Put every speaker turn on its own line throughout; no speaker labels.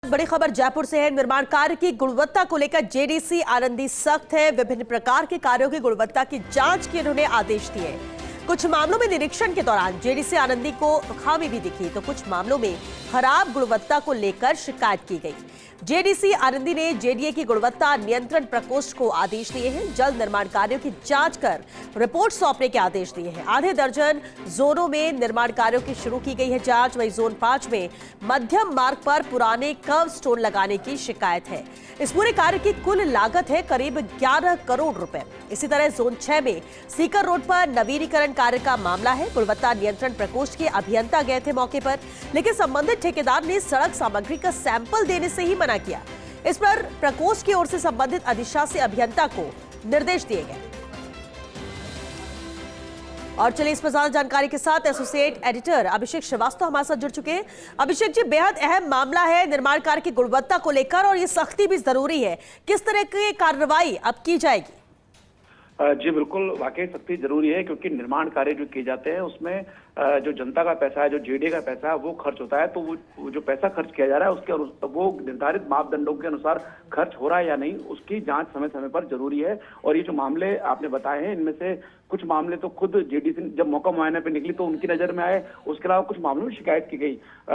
बड़ी खबर जयपुर से है। निर्माण कार्य की गुणवत्ता को लेकर जेडीसी आनंदी सख्त है। विभिन्न प्रकार के कार्यों की गुणवत्ता की जांच के उन्होंने आदेश दिए। कुछ मामलों में निरीक्षण के दौरान जेडीसी आनंदी को खामी भी दिखी, तो कुछ मामलों में खराब गुणवत्ता को लेकर शिकायत की गई। जेडीसी आनंदी ने जेडीए की गुणवत्ता नियंत्रण प्रकोष्ठ को आदेश दिए हैं। जल्द निर्माण कार्यों की जांच कर रिपोर्ट सौंपने के आदेश दिए हैं। आधे दर्जन जोनों में निर्माण कार्यों की शुरू की गई है जांच। वहीं जोन 5 में मध्यम मार्ग पर पुराने कर्व स्टोन लगाने की शिकायत है। इस पूरे कार्य की कुल लागत है करीब 11 करोड़ रुपए। इसी तरह जोन 6 में सीकर रोड पर नवीनीकरण कार्य का मामला है। गुणवत्ता नियंत्रण प्रकोष्ठ के अभियंता गए थे मौके पर, लेकिन संबंधित ठेकेदार ने सड़क सामग्री का सैंपल देने से ही मना किया। इस पर प्रकोष्ठ की ओर से संबंधित अधिशासी अभियंता को निर्देश दिए गए। और चलिए इस पर ज्यादा जानकारी के साथ एसोसिएट एडिटर अभिषेक श्रीवास्तव हमारे साथ जुड़ चुके हैं। अभिषेक जी, बेहद अहम मामला है निर्माण कार्य की गुणवत्ता को लेकर और ये सख्ती भी जरूरी है। किस तरह की कार्रवाई अब की जाएगी?
जी बिल्कुल, वाकई सख्ती जरूरी है, क्योंकि निर्माण कार्य जो किए जाते हैं उसमें जो जनता का पैसा है, जो जेडीए का पैसा है, वो खर्च होता है। तो वो जो पैसा खर्च किया जा रहा है उसके वो निर्धारित मापदंडों के अनुसार खर्च हो रहा है या नहीं, उसकी जांच समय समय पर जरूरी है। और ये जो मामले आपने बताए हैं, इनमें से कुछ मामले तो खुद जेडीसी जब मौका मुआयने पे निकली तो उनकी नजर में आए। उसके अलावा कुछ मामलों में शिकायत की गई।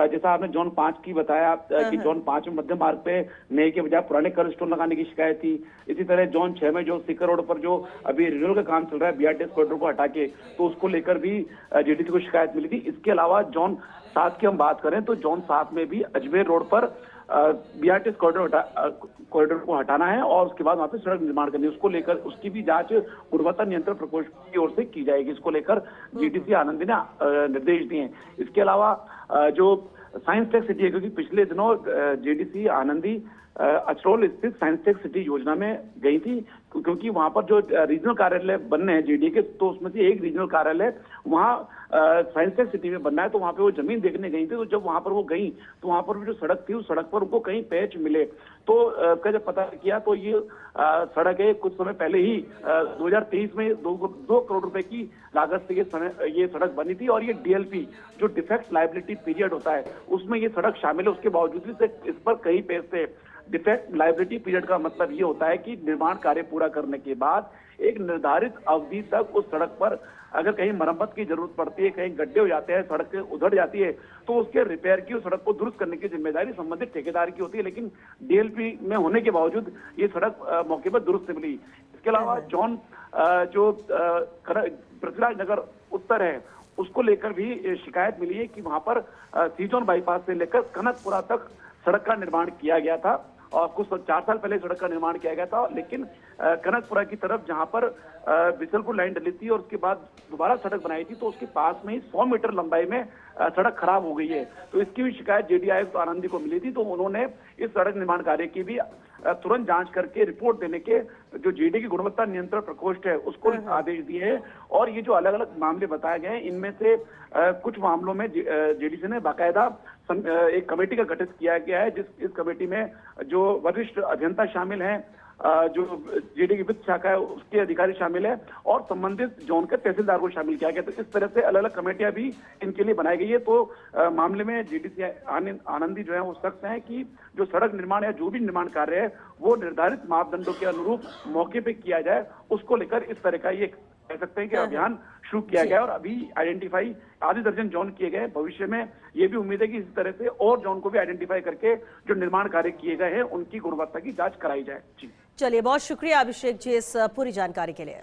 जैसा आपने जोन 5 की बताया कि जोन 5 में मध्य मार्ग पे नए के बजाय पुराने कर्व स्टोन लगाने की शिकायत थी। इसी तरह जोन 6 में जो सीकर रोड पर जो अभी रिन्यूअल का काम चल रहा है बीआरटीएस कॉरिडोर को हटा के, तो उसको लेकर भी जेडीसी को शिकायत मिली थी। इसके अलावा जोन 7 की हम बात करें तो जोन 7 में भी अजमेर रोड पर बीआरटीएस कॉरिडोर को हटाना है और उसके बाद वहां पे सड़क निर्माण करनी है। उसको लेकर उसकी भी जांच गुणवत्ता नियंत्रण प्रकोष्ठ की ओर से की जाएगी। इसको लेकर जेडीसी आनंदी ने निर्देश दिए हैं। इसके अलावा जो साइंस टेक सिटी है, क्योंकि पिछले दिनों जेडीसी आनंदी अचरोल स्थित साइंस टेक सिटी योजना में गई थी, क्योंकि वहां पर जो रीजनल कार्यालय बनने हैं जेडीए के, तो उसमें से एक रीजनल कार्यालय वहां साइंस टेक सिटी में बनना है। तो वहां पे वो जमीन देखने गई थी। तो जब वहां पर वो गई तो वहां पर जो सड़क थी उस सड़क पर उनको कहीं पैच मिले। तो का जब पता किया तो ये सड़क है कुछ समय पहले ही 2023 में 2 करोड़ रुपए की लागत से ये सड़क बनी थी। और ये डीएलपी जो डिफेक्ट लायबिलिटी पीरियड होता है उसमें ये सड़क शामिल है। उसके बावजूद भी इस पर कई पैसे। डिफेक्ट लायबिलिटी पीरियड का मतलब ये होता है कि निर्माण कार्य पूरा करने के बाद एक निर्धारित अवधि तक उस सड़क पर अगर कहीं मरम्मत की जरूरत पड़ती है, कहीं गड्ढे हो जाते हैं, सड़क उधड़ जाती है, तो उसके रिपेयर की, उस सड़क को दुरुस्त करने की जिम्मेदारी संबंधित ठेकेदार की होती है। लेकिन डीएलपी में होने के बावजूद ये सड़क मौके पर दुरुस्त मिली। इसके अलावा जोन जो पृथ्वीराज नगर उत्तर है उसको लेकर भी शिकायत मिली है कि वहां पर सी जोन बाईपास से लेकर कनकपुरा तक सड़क का निर्माण किया गया था और कुछ 4 साल पहले सड़क का निर्माण किया गया था। लेकिन कनकपुरा की तरफ जहां पर बिसलपुर लाइन डली थी और उसके बाद दोबारा सड़क बनाई थी, तो उसके पास में ही 100 मीटर लंबाई में सड़क खराब हो गई है। तो इसकी भी शिकायत जेडीए आयुक्त आनंदी को मिली थी। तो उन्होंने इस सड़क निर्माण कार्य की भी तुरंत जांच करके रिपोर्ट देने के जो जेडीए की गुणवत्ता नियंत्रण प्रकोष्ठ है उसको आदेश दिए हैं। और ये जो अलग अलग मामले बताए गए हैं, इनमें से कुछ मामलों में जेडीसी ने बाकायदा एक कमेटी का गठित किया गया है। इस कमेटी में जो वरिष्ठ अभियंता शामिल हैं, जो जेडीए की वित्त शाखा है उसके अधिकारी शामिल है और संबंधित जोन के तहसीलदार को शामिल किया गया। तो इस तरह से अलग अलग कमेटियां भी इनके लिए बनाई गई है। तो मामले में जेडीसी आनंदी जो है वो सख्त है कि जो सड़क निर्माण या जो भी निर्माण कार्य है वो निर्धारित मापदंडों के अनुरूप मौके पे किया जाए। उसको लेकर इस तरह का ये कह सकते हैं कि अभियान शुरू किया गया और अभी आइडेंटिफाई आधे दर्जन जोन किए गए। भविष्य में ये भी उम्मीद है कि इस तरह से और जोन को भी आइडेंटिफाई करके जो निर्माण कार्य किए गए हैं उनकी गुणवत्ता की जांच कराई जाए। जी
चलिए, बहुत शुक्रिया अभिषेक जी इस पूरी जानकारी के लिए।